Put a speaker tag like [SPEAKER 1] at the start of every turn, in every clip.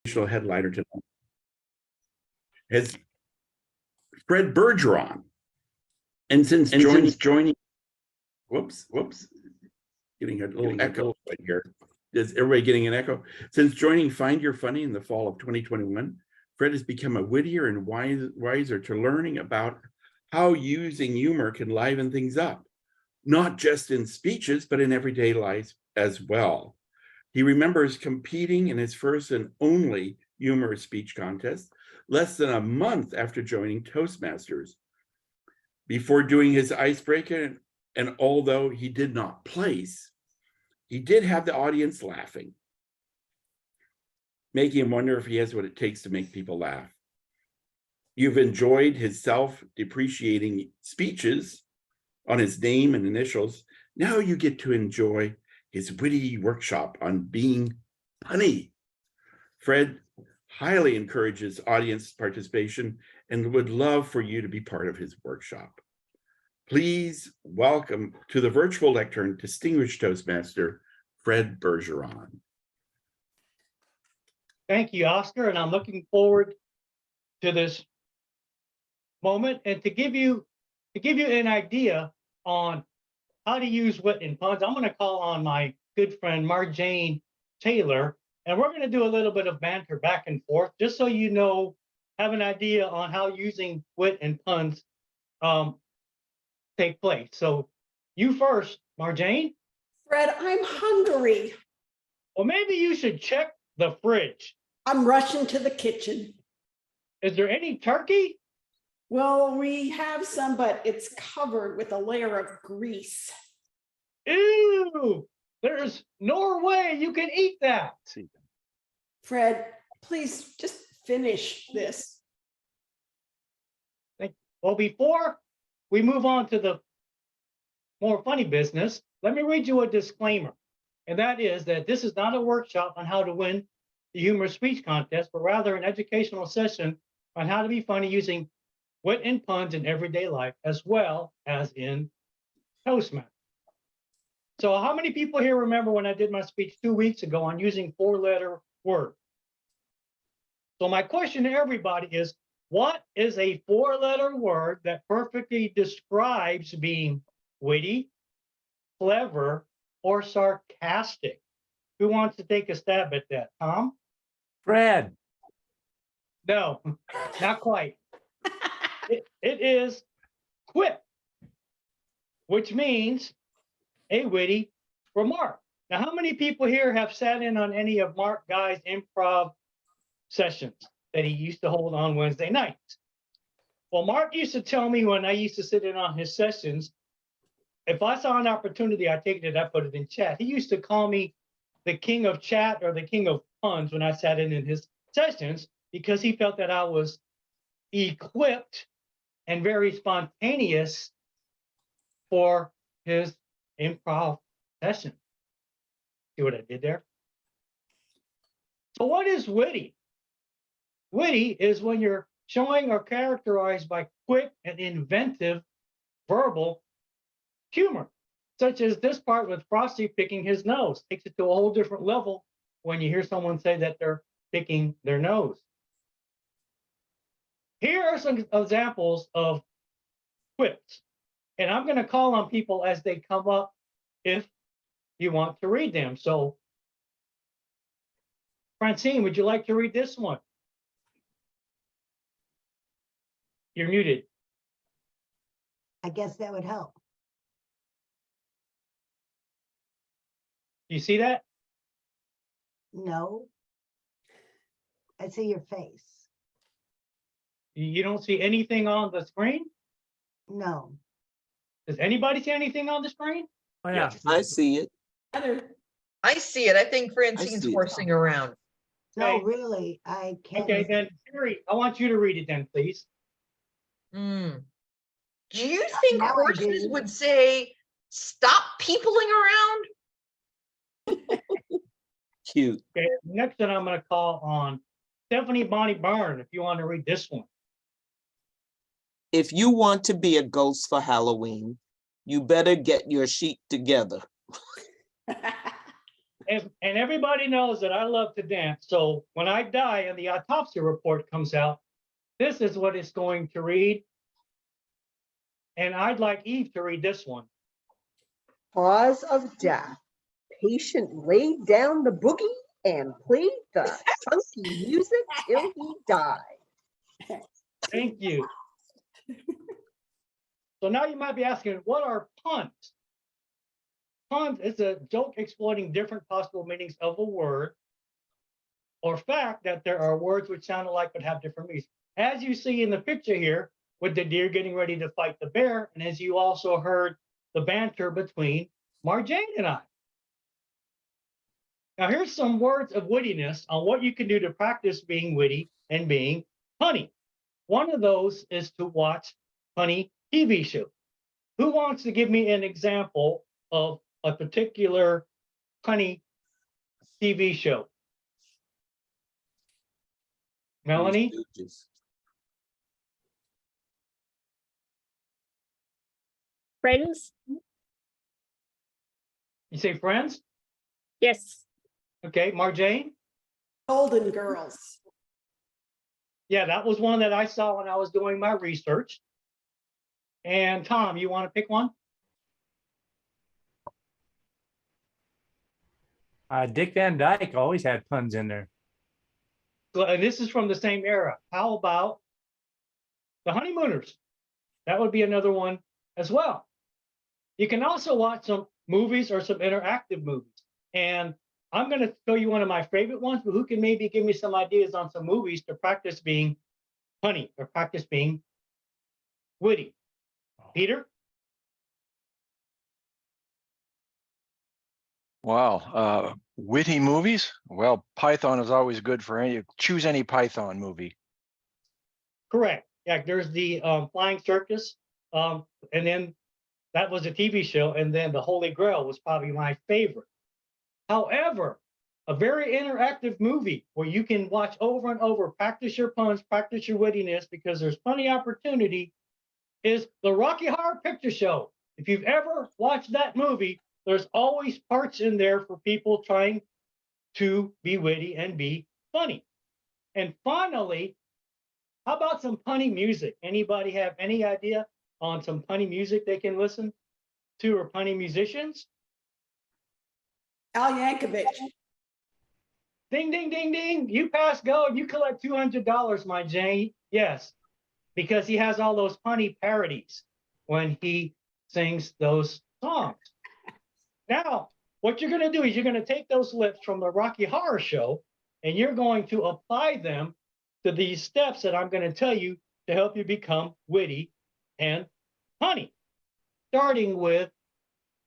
[SPEAKER 1] headliner tonight is Fred Bergeron. And since joining, whoops, getting a little echo right here. Is everybody getting an echo? Since joining Find Your Funny in the fall of 2021, Fred has become a wittier and wiser to learning about how using humor can liven things up, not just in speeches, but in everyday life as well. He remembers competing in his first and only humorous speech contest less than a month after joining Toastmasters. Before doing his icebreaker, and although he did not place, he did have the audience laughing, making him wonder if he has what it takes to make people laugh. You've enjoyed his self-depreciating speeches on his name and initials. Now you get to enjoy his witty workshop on being punny. Fred highly encourages audience participation and would love for you to be part of his workshop. Please welcome to the virtual lectern, distinguished Toastmaster, Fred Bergeron.
[SPEAKER 2] Thank you, Oscar, and I'm looking forward to this moment and to give you an idea on how to use wit and puns. I'm going to call on my good friend Marjane Taylor, and we're going to do a little bit of banter back and forth, just so you know, have an idea on how using wit and puns take place. So you first, Marjane.
[SPEAKER 3] Fred, I'm hungry.
[SPEAKER 2] Well, maybe you should check the fridge.
[SPEAKER 3] I'm rushing to the kitchen.
[SPEAKER 2] Is there any turkey?
[SPEAKER 3] Well, we have some, but it's covered with a layer of grease.
[SPEAKER 2] Ew, there's no way you can eat that.
[SPEAKER 3] Fred, please just finish this.
[SPEAKER 2] Well, before we move on to the more funny business, let me read you a disclaimer. And that is that this is not a workshop on how to win the humorous speech contest, but rather an educational session on how to be funny using wit and puns in everyday life, as well as in Toastmasters. So how many people here remember when I did my speech 2 weeks ago on using four-letter words? So my question to everybody is, what is a four-letter word that perfectly describes being witty, clever, or sarcastic? Who wants to take a stab at that? Tom?
[SPEAKER 4] Fred.
[SPEAKER 2] No, not quite. It is quip, which means a witty remark. Now, how many people here have sat in on any of Mark Guy's improv sessions that he used to hold on Wednesday nights? Well, Mark used to tell me when I used to sit in on his sessions, if I saw an opportunity, I take it, I put it in chat. He used to call me the king of chat or the king of puns when I sat in his sessions, because he felt that I was equipped and very spontaneous for his improv session. See what I did there? So what is witty? Witty is when you're showing or characterized by quick and inventive verbal humor, such as this part with Frosty picking his nose. Takes it to a whole different level when you hear someone say that they're picking their nose. Here are some examples of quips, and I'm going to call on people as they come up if you want to read them. So, Francine, would you like to read this one? You're muted.
[SPEAKER 5] I guess that would help.
[SPEAKER 2] Do you see that?
[SPEAKER 5] No. I see your face.
[SPEAKER 2] You don't see anything on the screen?
[SPEAKER 5] No.
[SPEAKER 2] Does anybody see anything on the screen?
[SPEAKER 4] Oh, yeah.
[SPEAKER 6] I see it.
[SPEAKER 7] I see it. I think Francine's
[SPEAKER 6] see it.
[SPEAKER 7] horsing around.
[SPEAKER 5] No,
[SPEAKER 2] Okay.
[SPEAKER 5] really, I can't.
[SPEAKER 2] Okay, then, Siri, I want you to read it then, please.
[SPEAKER 7] Do you think
[SPEAKER 5] Now I
[SPEAKER 7] horses
[SPEAKER 5] do.
[SPEAKER 7] would say, stop peopling around?
[SPEAKER 6] Cute.
[SPEAKER 2] Okay, next one I'm going to call on Stephanie Bonnie Byrne, if you want to read this one.
[SPEAKER 6] If you want to be a ghost for Halloween, you better get your sheet together.
[SPEAKER 2] And everybody knows that I love to dance. So when I die and the autopsy report comes out, this is what it's going to read. And I'd like Eve to read this one.
[SPEAKER 4] Cause of death. Patient laid down the boogie and played the funky music till he died.
[SPEAKER 2] Thank you. So now you might be asking, what are puns? Puns is a joke exploiting different possible meanings of a word or fact that there are words which sound alike but have different meanings. As you see in the picture here, with the deer getting ready to fight the bear, and as you also heard the banter between Marjane and I. Now here's some words of wittiness on what you can do to practice being witty and being punny. One of those is to watch punny TV shows. Who wants to give me an example of a particular punny TV show? Melanie?
[SPEAKER 8] Friends?
[SPEAKER 2] You say Friends?
[SPEAKER 8] Yes.
[SPEAKER 2] Okay, Marjane?
[SPEAKER 3] Golden Girls.
[SPEAKER 2] Yeah, that was one that I saw when I was doing my research. And Tom, you want to pick one?
[SPEAKER 9] Dick Van Dyke always had puns in there.
[SPEAKER 2] And this is from the same era. How about The Honeymooners? That would be another one as well. You can also watch some movies or some interactive movies. And I'm going to show you one of my favorite ones, but who can maybe give me some ideas on some movies to practice being punny or practice being witty? Peter?
[SPEAKER 10] Wow. Witty movies? Well, Python is always good for any, choose any Python movie.
[SPEAKER 2] Correct. Yeah, there's the Flying Circus. And then that was a TV show. And then the Holy Grail was probably my favorite. However, a very interactive movie where you can watch over and over, practice your puns, practice your wittiness, because there's plenty of opportunity, is the Rocky Horror Picture Show. If you've ever watched that movie, there's always parts in there for people trying to be witty and be funny. And finally, how about some punny music? Anybody have any idea on some punny music they can listen to or punny musicians?
[SPEAKER 3] Al Yankovic.
[SPEAKER 2] Ding, ding, ding, ding. You pass go. You collect $200, my Jane. Yes, because he has all those punny parodies when he sings those songs. Now, what you're going to do is you're going to take those lips from the Rocky Horror Show and you're going to apply them to these steps that I'm going to tell you to help you become witty and punny. Starting with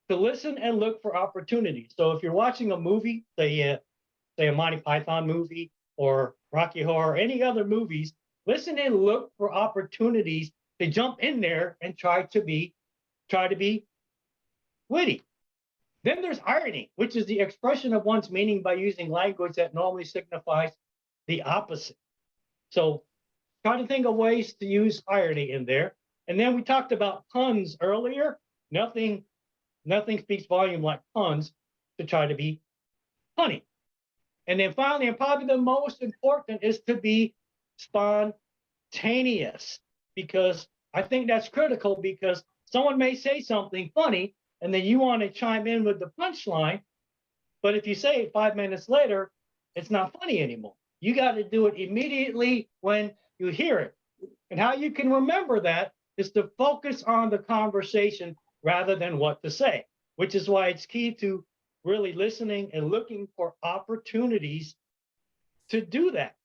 [SPEAKER 2] to listen and look for opportunities. So if you're watching a movie, say a Monty Python movie or Rocky Horror, any other movies, listen and look for opportunities to jump in there and try to be witty. Then there's irony, which is the expression of one's meaning by using language that normally signifies the opposite. So try to think of ways to use irony in there. And then we talked about puns earlier. Nothing speaks volume like puns to try to be punny. And then finally, and probably the most important, is to be spontaneous, because I think that's critical, because someone may say something funny and then you want to chime in with the punchline. But if you say it 5 minutes later, it's not funny anymore. You got to do it immediately when you hear it. And how you can remember that is to focus on the conversation rather than what to say, which is why it's key to really listening and looking for opportunities to do that.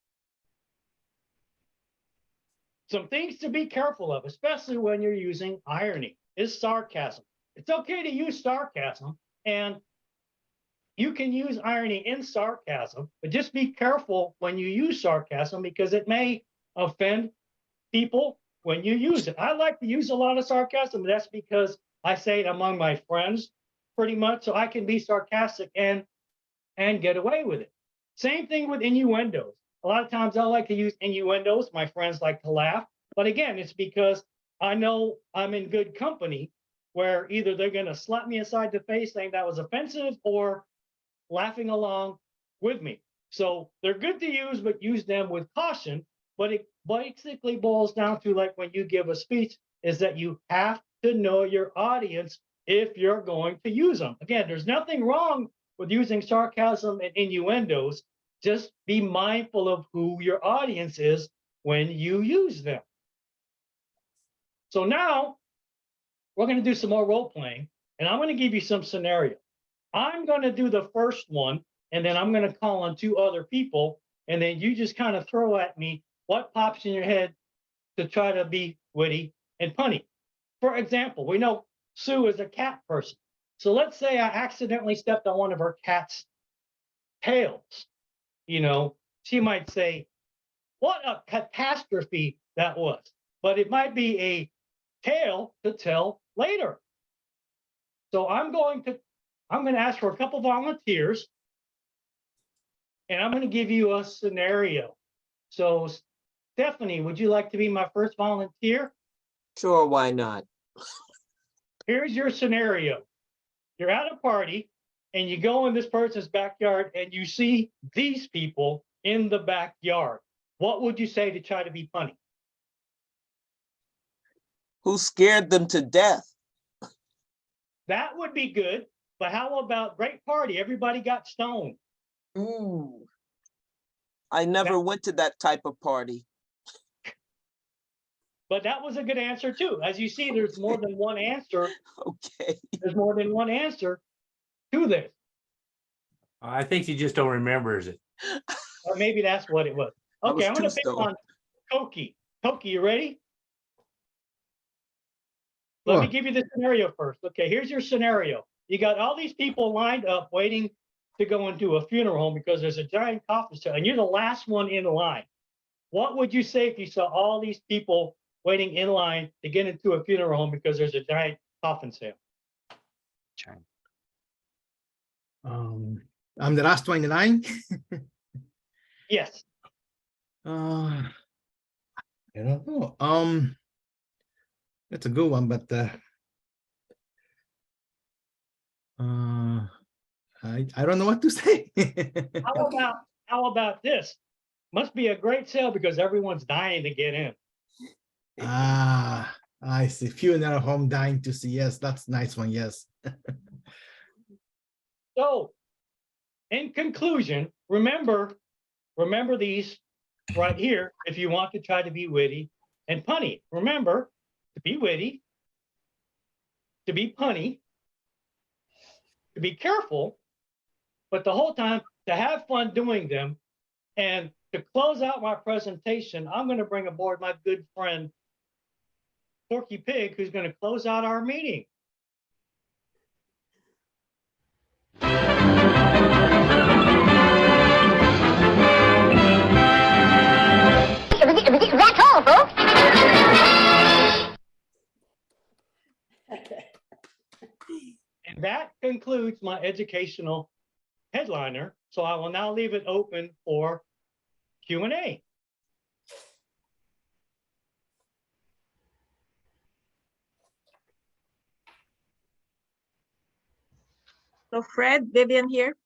[SPEAKER 2] Some things to be careful of, especially when you're using irony, is sarcasm. It's okay to use sarcasm, and you can use irony in sarcasm, but just be careful when you use sarcasm, because it may offend people when you use it. I like to use a lot of sarcasm. That's because I say it among my friends pretty much, so I can be sarcastic and get away with it. Same thing with innuendos. A lot of times I like to use innuendos. My friends like to laugh. But again, it's because I know I'm in good company, where either they're going to slap me aside the face saying that was offensive, or laughing along with me. So they're good to use, but use them with caution. But it basically boils down to like when you give a speech, is that you have to know your audience if you're going to use them. Again, there's nothing wrong with using sarcasm and innuendos. Just be mindful of who your audience is when you use them. So now we're going to do some more role playing, and I'm going to give you some scenarios. I'm going to do the first one, and then I'm going to call on 2 other people, and then you just kind of throw at me what pops in your head to try to be witty and punny. For example, we know Sue is a cat person. So let's say I accidentally stepped on one of her cat's tails. You know, she might say, what a catastrophe that was. But it might be a tale to tell later. So I'm going to ask for a couple volunteers, and I'm going to give you a scenario. So Stephanie, would you like to be my first volunteer?
[SPEAKER 6] Sure, why not?
[SPEAKER 2] Here's your scenario. You're at a party and you go in this person's backyard and you see these people in the backyard. What would you say to try to be funny?
[SPEAKER 6] Who scared them to death?
[SPEAKER 2] That would be good. But how about great party? Everybody got stoned.
[SPEAKER 6] Ooh. I never went to that type of party.
[SPEAKER 2] But that was a good answer too. As you see, there's more than one answer.
[SPEAKER 6] Okay.
[SPEAKER 2] There's more than one answer to this.
[SPEAKER 9] I think she just don't remember it.
[SPEAKER 2] Or maybe that's what it was.
[SPEAKER 6] I
[SPEAKER 2] Okay,
[SPEAKER 6] was
[SPEAKER 2] I'm going
[SPEAKER 6] too
[SPEAKER 2] to pick
[SPEAKER 6] stoned.
[SPEAKER 2] on Koki. Koki, you ready? Let me give you the scenario first. Okay, here's your scenario. You got all these people lined up waiting to go into a funeral home because there's a giant coffin sale, and you're the last one in line. What would you say if you saw all these people waiting in line to get into a funeral home because there's a giant coffin sale?
[SPEAKER 11] I'm the last one in line.
[SPEAKER 2] Yes.
[SPEAKER 11] I don't know. That's a good one, but I don't know what to say.
[SPEAKER 2] How about this? Must be a great sale because everyone's dying to get in.
[SPEAKER 11] I see. Funeral home dying to see. Yes, that's a nice one. Yes.
[SPEAKER 2] So, in conclusion, remember these right here if you want to try to be witty and punny. Remember to be witty, to be punny, to be careful, but the whole time to have fun doing them. And to close out my presentation, I'm going to bring aboard my good friend, Porky Pig, who's going to close out our meeting.
[SPEAKER 8] That's all, folks.
[SPEAKER 3] Okay.
[SPEAKER 2] And that concludes my educational headliner. So I will now leave it open for Q&A.
[SPEAKER 12] So Fred, Vivian here.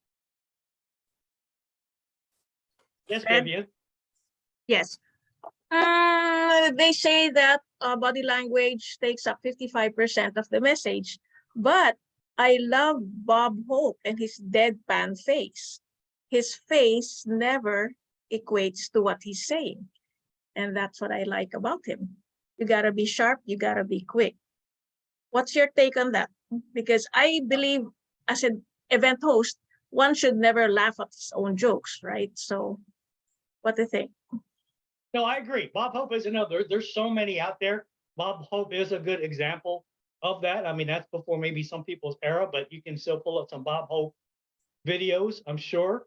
[SPEAKER 2] Yes,
[SPEAKER 12] Fred?
[SPEAKER 2] Vivian.
[SPEAKER 12] Yes. They say that body language takes up 55% of the message, but I love Bob Hope and his deadpan face. His face never equates to what he's saying. And that's what I like about him. You gotta be sharp, you gotta be quick. What's your take on that? Because I believe as an event host, one should never laugh at his own jokes, right? So what do you think?
[SPEAKER 2] No, I agree. Bob Hope is another. There's so many out there. Bob Hope is a good example of that. I mean, that's before maybe some people's era, but you can still pull up some Bob Hope videos, I'm sure.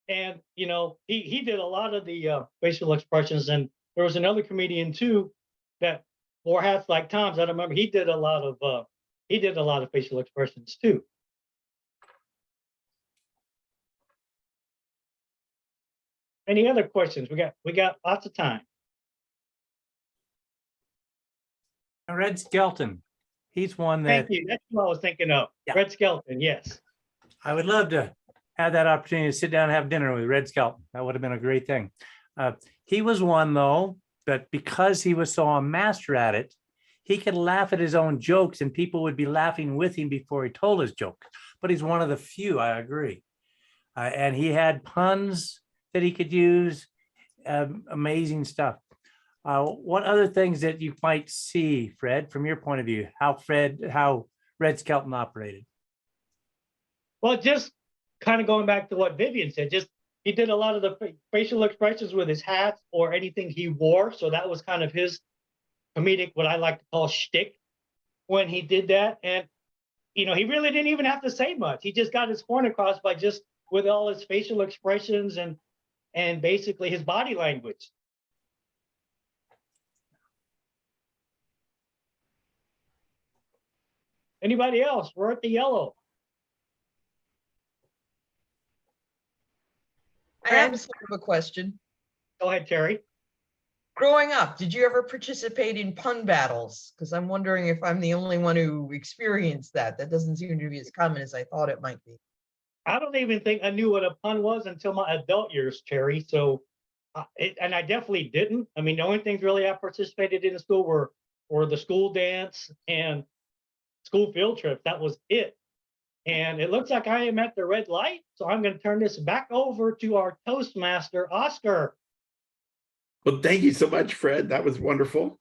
[SPEAKER 2] And, you know, he did a lot of the facial expressions. And there was another comedian too that wore hats like Tom's. I don't remember. He did a lot of facial expressions too. Any other questions? We got lots of time.
[SPEAKER 9] Red Skelton, he's one that
[SPEAKER 2] Thank you. That's what I was thinking of.
[SPEAKER 9] Yeah.
[SPEAKER 2] Red Skeleton, yes.
[SPEAKER 9] I would love to had that opportunity to sit down and have dinner with Red Skelton. That would have been a great thing. He was one, though, that because he was so a master at it, he could laugh at his own jokes and people would be laughing with him before he told his joke. But he's one of the few, I agree. And he had puns that he could use, amazing stuff. What other things that you might see, Fred, from your point of view, how Red Skelton operated?
[SPEAKER 2] Well, just kind of going back to what Vivian said, just he did a lot of the facial expressions with his hats or anything he wore. So that was kind of his comedic, what I like to call shtick when he did that. And, you know, he really didn't even have to say much. He just got his point across by just with all his facial expressions and basically his body language. Anybody else? We're at the yellow.
[SPEAKER 7] I have sort of a question.
[SPEAKER 2] Go ahead, Terry.
[SPEAKER 7] Growing up, did you ever participate in pun battles? Because I'm wondering if I'm the only one who experienced that. That doesn't seem to be as common as I thought it might be.
[SPEAKER 2] I don't even think I knew what a pun was until my adult years, Terry. So, and I definitely didn't. I mean, the only things really I participated in the school were the school dance and school field trip. That was it. And it looks like I am at the red light. So I'm going to turn this back over to our Toastmaster, Oscar.
[SPEAKER 1] Well, thank you so much, Fred. That was wonderful.